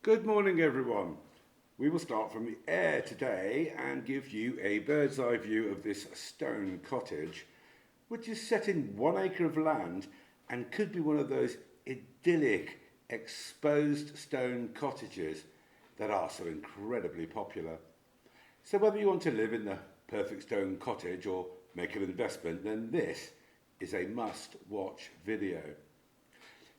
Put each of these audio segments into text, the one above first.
Good morning, everyone. We will start from the air today and give you a bird's eye view of this stone cottage, which is set in 1 acre of land and could be one of those idyllic exposed stone cottages that are so incredibly popular. So whether you want to live in the perfect stone cottage or make an investment, then this is a must-watch video.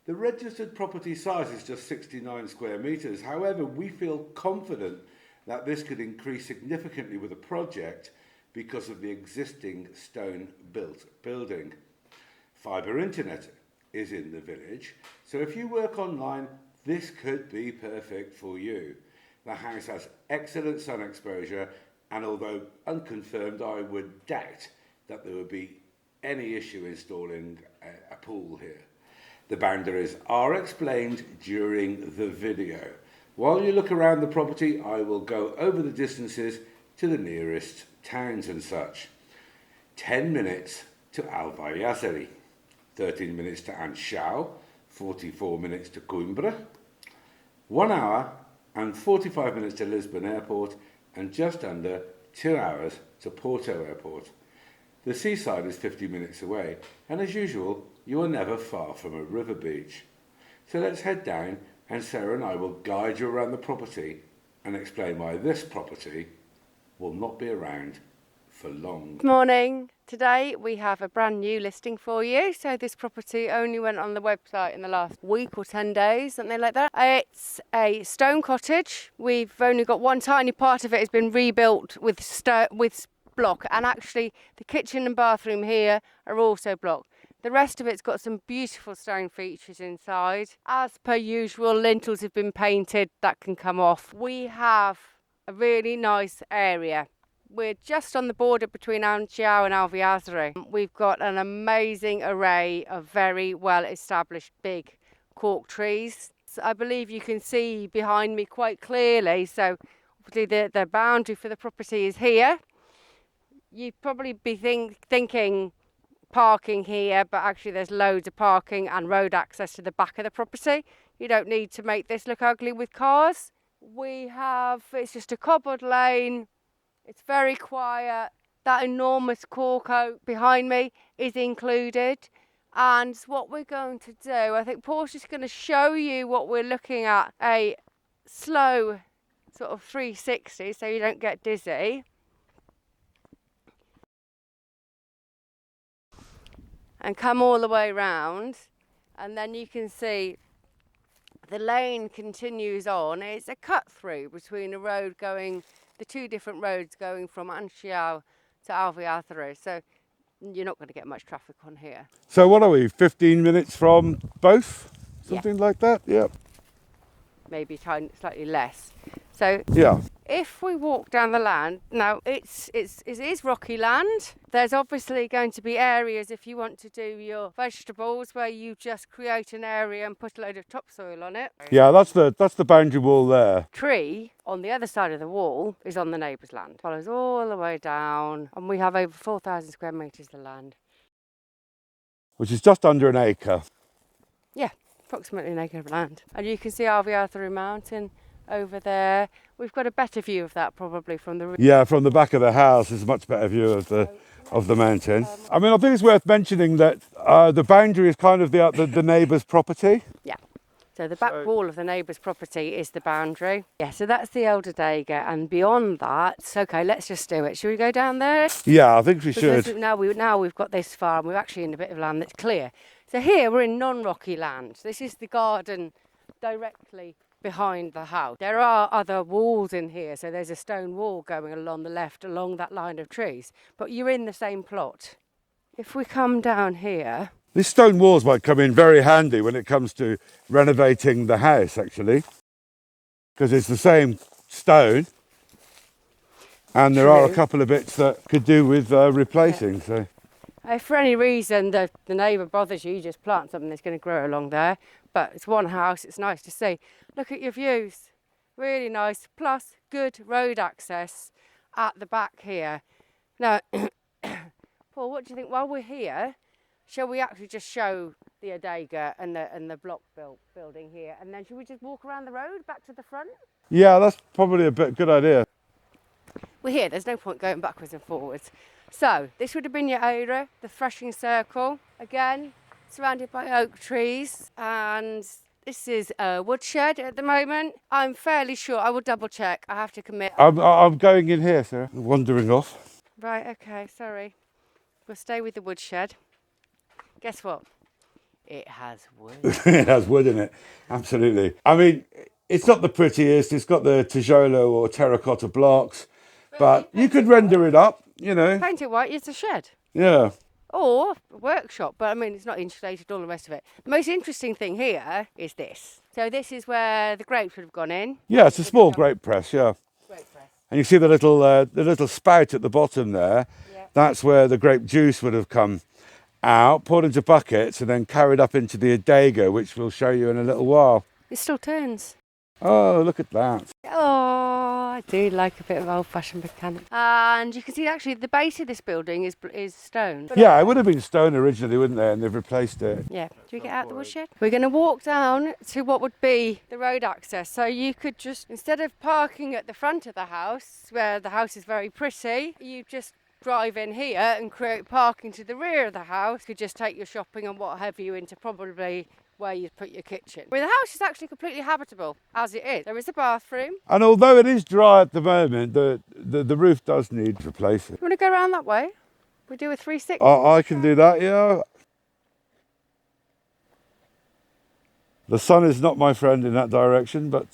The registered property size is just 69 square metres. However, we feel confident that this could increase significantly with a project because of the existing stone-built building. Fibre internet is in the village, so if you work online, this could be perfect for you. The house has excellent sun exposure, and although unconfirmed, I would doubt that there would be any issue installing a pool here. The boundaries are explained during the video. While you look around the property, I will go over the distances to the nearest towns and such. 10 minutes to Alvaiázere, 13 minutes to Anxao, 44 minutes to Coimbra, 1 hour and 45 minutes to Lisbon Airport, and just under 2 hours to Porto Airport. The seaside is 50 minutes away, and as usual, you are never far from a river beach. So let's head down, and Sarah and I will guide you around the property and explain why this property will not be around for long. Good morning. Today we have a brand new listing for you. So this property only went on the website in the last week or 10 days, something like that. It's a stone cottage. We've only got one tiny part of it has been rebuilt with block, and actually the kitchen and bathroom here are also block. The rest of it's got some beautiful stone features inside. As per usual, lintels have been painted, that can come off. We have a really nice area. We're just on the border between Anxao and Alvaiázere. We've got an amazing array of very well established big cork trees. I believe you can see behind me quite clearly, so obviously the boundary for the property is here. You'd probably be thinking parking here, but actually there's loads of parking and road access to the back of the property. You don't need to make this look ugly with cars. It's just a cobbled lane. It's very quiet. That enormous cork oak behind me is included. And what we're going to do, I think Portia's going to show you what we're looking at, a slow sort of 360 so you don't get dizzy. And come all the way round, and then you can see the lane continues on. It's a cut through between the two different roads going from Anxao to Alvaiázere, so you're not going to get much traffic on here. So what are we, 15 minutes from both? Something like that? Yeah. Maybe slightly less. So yeah. If we walk down the land, now it is rocky land. There's obviously going to be areas if you want to do your vegetables where you just create an area and put a load of topsoil on it. Yeah, that's the boundary wall there. Tree on the other side of the wall is on the neighbour's land. Follows all the way down, and we have over 4,000 square metres of land. Which is just under an acre. Yeah, approximately an acre of land. And you can see Alvaiázere Mountain over there. We've got a better view of that probably from the... Yeah, from the back of the house is a much better view of the mountain. I mean, I think it's worth mentioning that the boundary is kind of the neighbour's property. Yeah, so the back wall of the neighbour's property is the boundary. Yeah, so that's the Elderdega, and beyond that, okay, let's just do it. Should we go down there? Yeah, I think we should. Now we've got this far, and we're actually in a bit of land that's clear. So here we're in non-rocky land. This is the garden directly behind the house. There are other walls in here, so there's a stone wall going along the left along that line of trees, but you're in the same plot. If we come down here, these stone walls might come in very handy when it comes to renovating the house, actually, because it's the same stone and there are a couple of bits that could do with replacing. Yeah. So if for any reason the neighbour bothers you, just plant something that's going to grow along there. But it's one house, it's nice to see. Look at your views, really nice, plus good road access at the back here. Now, Paul, what do you think? While we're here, shall we actually just show the Adega and the block building here, and then should we just walk around the road back to the front? Yeah, that's probably a good idea. We're here, there's no point going backwards and forwards. So this would have been your area, the threshing circle, again surrounded by oak trees, and this is a woodshed at the moment. I'm fairly sure, I will double check, I have to commit. I'm going in here, sir. Wandering off. Right, okay, sorry. We'll stay with the woodshed. Guess what? It has wood. It has wood in it, absolutely. I mean, it's not the prettiest. It's got the tijolo or terracotta blocks, but you could render it up, you know. Paint it white, it's a shed. Yeah. Or a workshop, but I mean, it's not insulated, all the rest of it. The most interesting thing here is this. So this is where the grapes would have gone in. Yeah, it's a small grape press, yeah. Grape press. And you see the little spout at the bottom there. Yeah. That's where the grape juice would have come out, poured into buckets, and then carried up into the Adega, which we'll show you in a little while. It still turns. Oh, look at that. Oh, I do like a bit of old-fashioned mechanic. And you can see actually the base of this building is stone. Yeah, it would have been stone originally, wouldn't they? And they've replaced it. Yeah. Do we get out the woodshed? We're going to walk down to what would be the road access. So you could just, instead of parking at the front of the house, where the house is very pretty, you just drive in here and create parking to the rear of the house. You could just take your shopping and what have you into probably where you'd put your kitchen. Well, the house is actually completely habitable as it is. There is a bathroom. And although it is dry at the moment, the roof does need replacing. You want to go around that way? We do a 360. I can do that, yeah. The sun is not my friend in that direction, but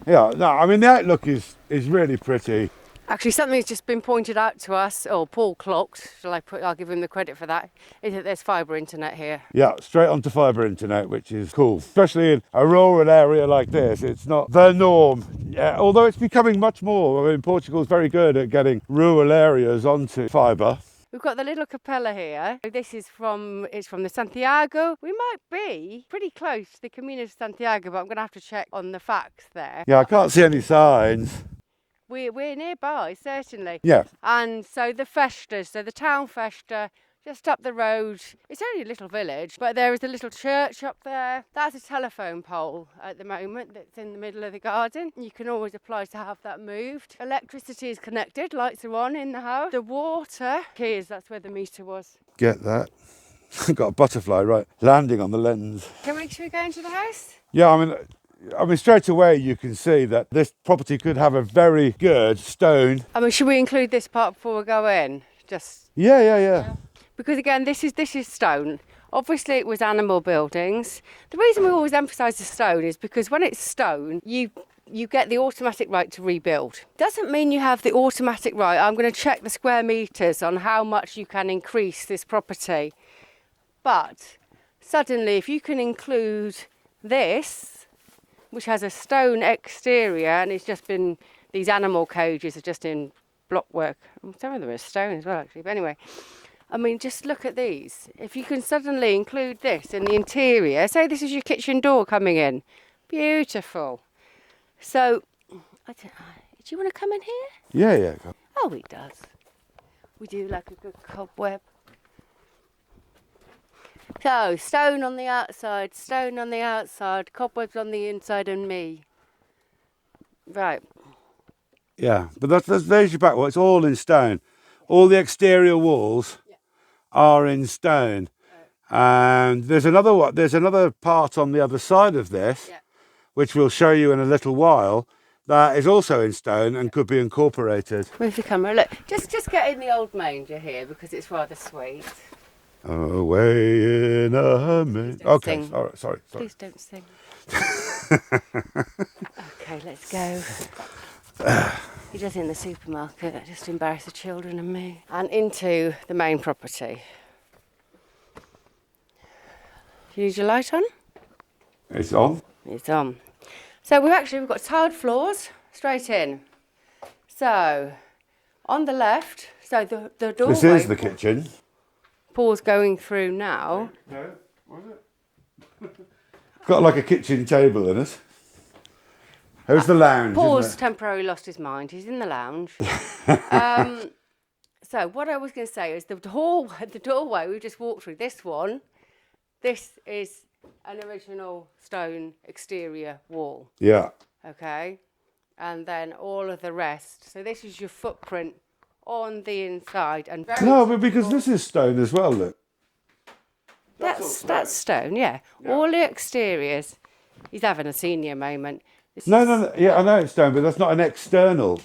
yeah, no, I mean, the outlook is really pretty. Actually, something's just been pointed out to us, or Paul clocked, I'll give him the credit for that, is that there's fibre internet here. Yeah, straight onto fibre internet, which is cool. Especially in a rural area like this, it's not the norm. Yeah, although it's becoming much more. I mean, Portugal's very good at getting rural areas onto fibre. We've got the little capella here. It's from the Santiago. We might be pretty close to the Camino de Santiago, but I'm going to have to check on the facts there. Yeah, I can't see any signs. We're nearby, certainly. Yeah. And so the Festa, so the town Festa, just up the road. It's only a little village, but there is a little church up there. That's a telephone pole at the moment that's in the middle of the garden. You can always apply to have that moved. Electricity is connected, lights are on in the house. The water, that's where the meter was. Get that. Got a butterfly right landing on the lens. Should we go into the house? Yeah, I mean, straight away you can see that this property could have a very good stone. I mean, should we include this part before we go in? Yeah. Because again, this is stone. Obviously, it was animal buildings. The reason we always emphasise the stone is because when it's stone, you get the automatic right to rebuild. Doesn't mean you have the automatic right. I'm going to check the square metres on how much you can increase this property. But suddenly, if you can include this, which has a stone exterior, and it's just been, these animal cages are just in block work. Some of them are stone as well, actually. But anyway, I mean, just look at these. If you can suddenly include this in the interior, say this is your kitchen door coming in. Beautiful. So, do you want to come in here? Yeah. Oh, he does. We do like a good cobweb. So, stone on the outside, cobwebs on the inside, and me. Right. Yeah, but there's your back wall. It's all in stone. All the exterior walls are in stone. And there's another part on the other side of this, which we'll show you in a little while, that is also in stone and could be incorporated. Move the camera. Look, just get in the old manger here because it's rather sweet. Away in a manger. Okay, sing. Sorry. Please don't sing. Okay, let's go. He does it in the supermarket. That just embarrass the children and me. And into the main property. You need your light on? It's on. It's on. So we've got tiled floors straight in. So on the left, so the doorway. This is the kitchen. Paul's going through now. No, was it? Got like a kitchen table in it. Here's the lounge. Paul's temporarily lost his mind. He's in the lounge. So what I was going to say is the doorway we just walked through, this one, this is an original stone exterior wall, Yeah. okay? And then all of the rest. So this is your footprint on the inside. And very No, but because typical- this is stone as well, look. That's stone, yeah. All the exteriors. He's having a senior moment. This No, is- no, no. Yeah, I know it's stone, but that's not an external.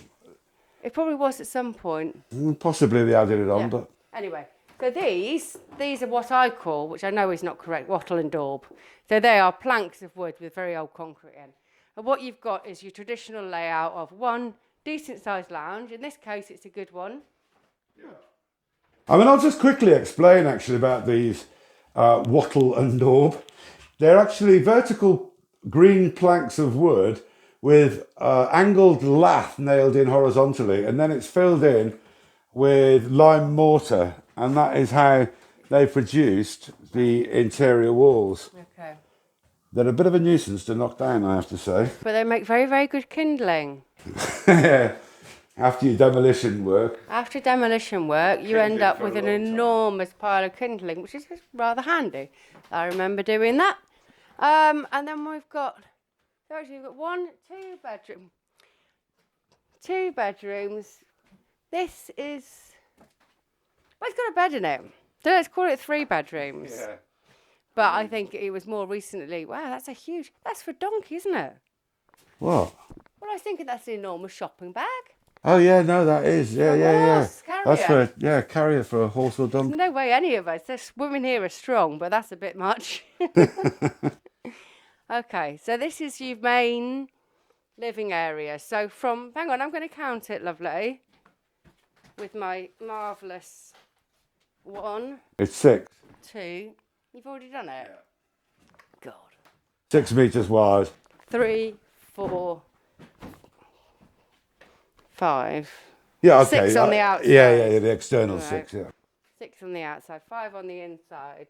It probably was at some point. Possibly they added it on, Yeah. but Anyway, so these are what I call, which I know is not correct, wattle and daub. So they are planks of wood with very old concrete in. And what you've got is your traditional layout of one decent sized lounge. In this case, it's a good one. I mean, I'll just quickly explain actually about these wattle and daub. They're actually vertical green planks of wood with angled lath nailed in horizontally, and then it's filled in with lime mortar, and that is how they produced the interior walls. Okay. They're a bit of a nuisance to knock down, I have to say. But they make very, very good kindling. After your demolition work. After demolition work, you end Kindling up for with a an long time. enormous pile of kindling, which is rather handy. I remember doing that. And then we've got, so actually we've got two bedrooms. This is, well, it's got a bed in it. So let's call it 3 bedrooms. Yeah. But I think it was more recently, wow, that's for donkey, isn't it? What? Well, I was thinking that's an enormous shopping bag. Oh yeah, no, that is. Yeah, For a yeah, horse, yeah. carrier. That's for carrier for a horse or donkey. No way any of us. This women here are strong, but that's a bit much. Okay, so this is your main living area. So hang on, I'm going to count it, lovely, with my marvellous 1, It's 6. 2. You've already done it? God. 6 meters wide. 3, 4, 5. Yeah, okay. 6 on the outside. Yeah, the external Right. 6, yeah. 6 on the outside, 5 on the inside.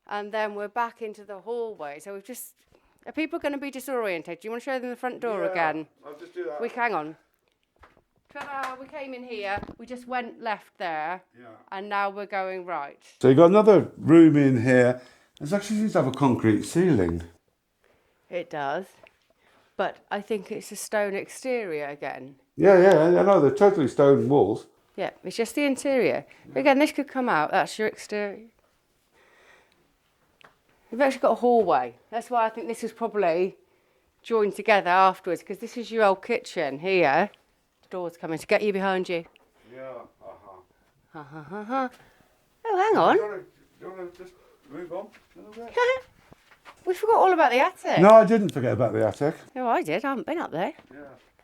And then we're back into the hallway. So are people going to be disorientated? Do you want to show them the front door again? I'll just do that. Hang on. Ta-da, we came in here, we just went left there, and now we're going right. So you've got another room in here. It actually seems to have a concrete ceiling. It does. But I think it's a stone exterior again. Yeah, I know, they're totally stone walls. Yeah, it's just the interior. Again, this could come out, that's your exterior. You've actually got a hallway. That's why I think this is probably joined together afterwards, because this is your old kitchen here. Doors coming to get you behind you. Yeah. Ha ha ha ha. Oh, hang on. Do you want to just move on a little bit? We forgot all about the attic. No, I didn't forget about the attic. Oh, I did. I haven't been up there. Yeah.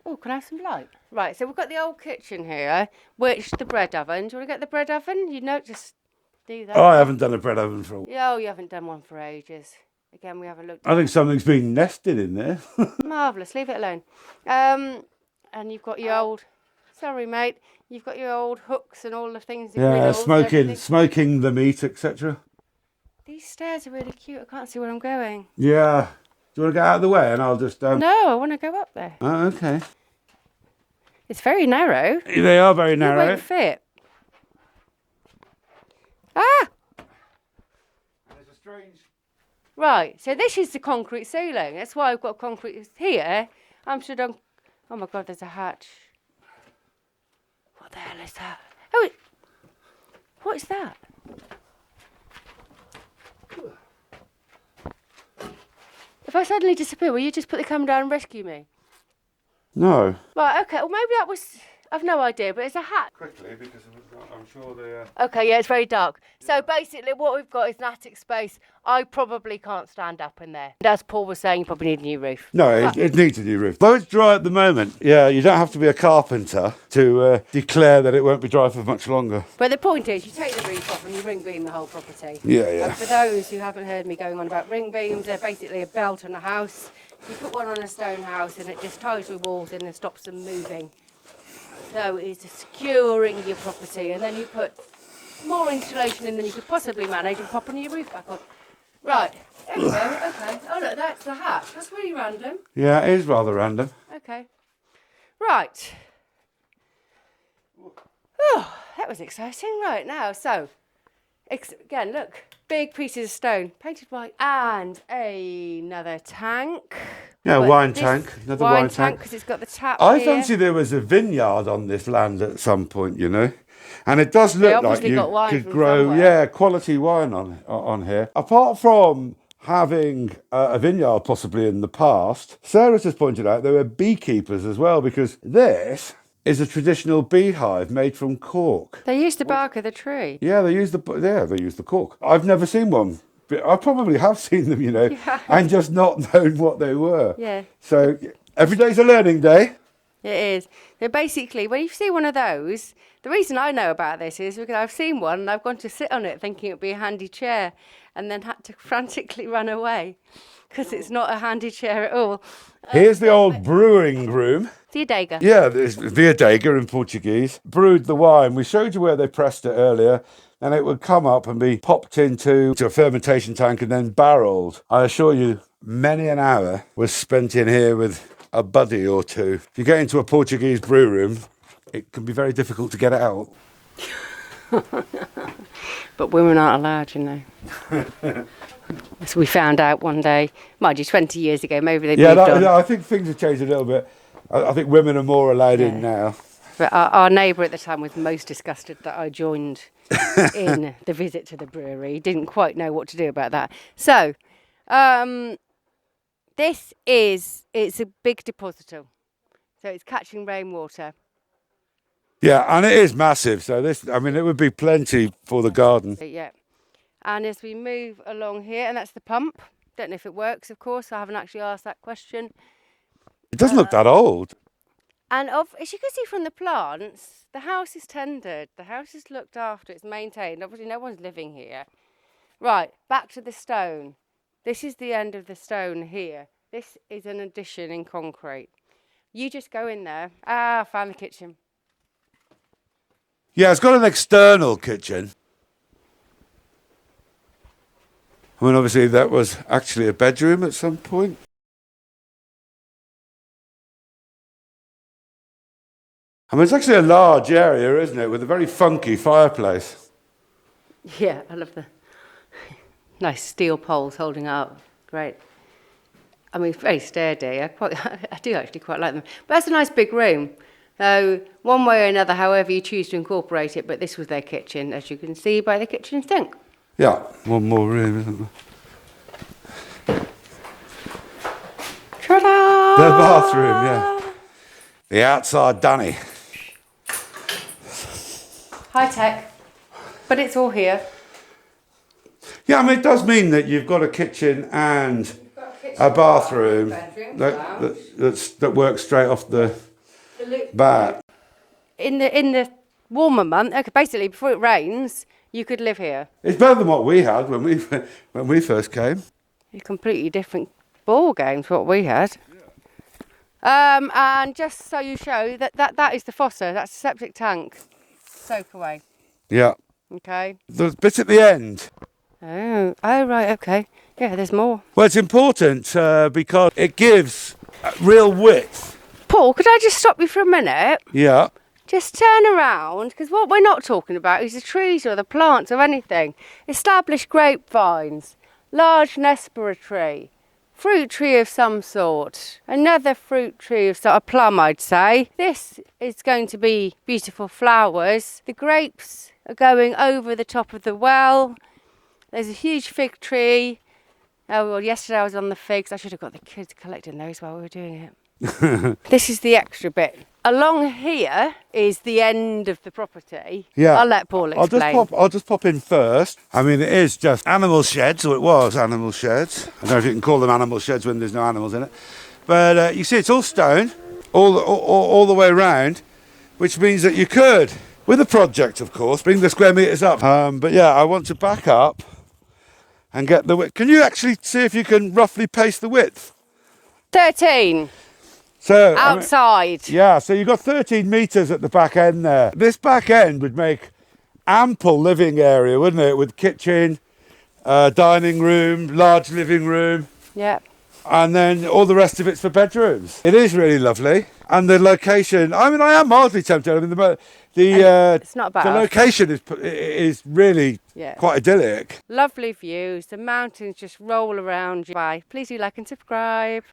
Oh, can I have some light? Right, so we've got the old kitchen here, which the bread oven. Do you want to get the bread oven? You know, just do that. Oh, I haven't done a bread oven for a while. Yeah, oh, you haven't done one for ages. Again, we haven't looked. I think something's been nested in there. Marvellous. Leave it alone. And you've got your old. Sorry, mate. You've got your old hooks and all the things. and Yeah, griddles and everything. smoking the meat, etc. These stairs are really cute. I can't see where I'm going. Yeah. Do you want to get out of the way and I'll just... No, I want to go up there. Oh, okay. It's very narrow. They are very It narrow. won't fit. Ah! There's a strange... Right, so this is the concrete ceiling. That's why I've got concrete here. I'm sure don't... Oh my God, there's a hatch. What the hell is that? Oh, what is that? If I suddenly disappear, will you just put the camera down and rescue me? No. Right, okay, well maybe that was... I've no idea, but it's a hat. Quickly, because I'm sure they Okay, yeah, it's very dark. So basically what we've got is an attic space. I probably can't stand up in there. As Paul was saying, you probably need a new roof. No, it needs a new roof. Though it's dry at the moment, yeah, you don't have to be a carpenter to declare that it won't be dry for much longer. But the point is, you take the roof off and you ring beam the whole property. Yeah, And yeah. for those who haven't heard me going on about ring beams, they're basically a belt on a house. You put one on a stone house and it just ties your walls in and stops them moving. So it's securing your property, and then you put more insulation in than you could possibly manage and popping your roof back on. Right, there we go, okay. Oh look, that's the hatch. That's really random. Yeah, it is rather random. Okay. Right. Oh, that was exciting. Right now, so again, look, big pieces of stone, painted white, and another tank. Yeah, But wine this tank, another wine tank. because it's got the tap I here. fancy there was a vineyard on this land at some point, you know. And it does look like obviously you got wine could from grow, somewhere. quality wine on here. Apart from having a vineyard possibly in the past, Sarah's just pointed out there were beekeepers as well, because this is a traditional beehive made from cork. They used the bark of the tree. Yeah, they use the cork. I've never seen one. But I probably have seen them, you know, and just not known what they were. Yeah. So every day's a learning day. It is. So basically, when you see one of those, the reason I know about this is because I've seen one and I've gone to sit on it thinking it'd be a handy chair and then had to frantically run away because it's not a handy chair at all. Here's the old brewing room. The adega. Yeah, there's adega in Portuguese. Brewed the wine. We showed you where they pressed it earlier, and it would come up and be popped into a fermentation tank and then barreled. I assure you, many an hour was spent in here with a buddy or two. If you get into a Portuguese brew room, it can be very difficult to get it out. But women aren't allowed, you know. So we found out one day, mind you, 20 years ago, maybe they moved on. I think things have changed a little bit. I think women are more allowed in now. But our neighbour at the time was most disgusted that I joined in the visit to the brewery. Didn't quite know what to do about that. So, it's a big depositor. So it's catching rainwater. Yeah, and it is massive. So it would be plenty for the garden. Yeah. And as we move along here, and that's the pump. Don't know if it works, of course. I haven't actually asked that question. It doesn't look that old. And as you can see from the plants, the house is tended. The house is looked after. It's maintained. Obviously, no one's living here. Right, back to the stone. This is the end of the stone here. This is an addition in concrete. You just go in there. I found the kitchen. Yeah, it's got an external kitchen. I mean, obviously, that was actually a bedroom at some point. I mean, it's actually a large area, isn't it, with a very funky fireplace. Yeah, I love the nice steel poles holding up. Great. I mean, very sturdy. I do actually quite like them. But that's a nice big room. So one way or another, however you choose to incorporate it, but this was their kitchen, as you can see by the kitchen sink. Yeah, one more room, isn't there? Ta-da! The bathroom, yeah. The outside dunny. High tech, but it's all here. Yeah, I mean, it does mean that you've got a kitchen and a bathroom that works straight off the bat. In the warmer month, okay, basically before it rains, you could live here. It's better than what we had when we first came. A completely different ball game to what we had. And just so you show that is the fosser, that's the septic tank. Soak away. Yeah. Okay. The bit at the end. Oh, right, okay. Yeah, there's more. Well, it's important because it gives real width. Paul, could I just stop you for a minute? Yeah. Just turn around, because what we're not talking about is the trees or the plants or anything. Established grapevines, large nespera tree, fruit tree of some sort, another fruit tree of a plum, I'd say. This is going to be beautiful flowers. The grapes are going over the top of the well. There's a huge fig tree. Oh, well, yesterday I was on the figs. I should have got the kids collecting those while we were doing it. This is the extra bit. Along here is the end of the property. Yeah. I'll let Paul explain. I'll just pop in first. I mean, it is just animal sheds, or it was animal sheds. I don't know if you can call them animal sheds when there's no animals in it. But you see, it's all stone, all the way around, which means that you could, with a project, of course, bring the square metres up. But yeah, I want to back up and get the width. Can you actually see if you can roughly pace the width? 13. So Outside. So you've got 13 metres at the back end there. This back end would make ample living area, wouldn't it? With kitchen, dining room, large living room. Yeah. and then all the rest of it's for bedrooms. It is really lovely, and the location. I mean, I am mildly tempted. I mean, It's not bad. the location is really Yeah. quite idyllic. Lovely views. The mountains just roll around you. Bye. Please do like and subscribe.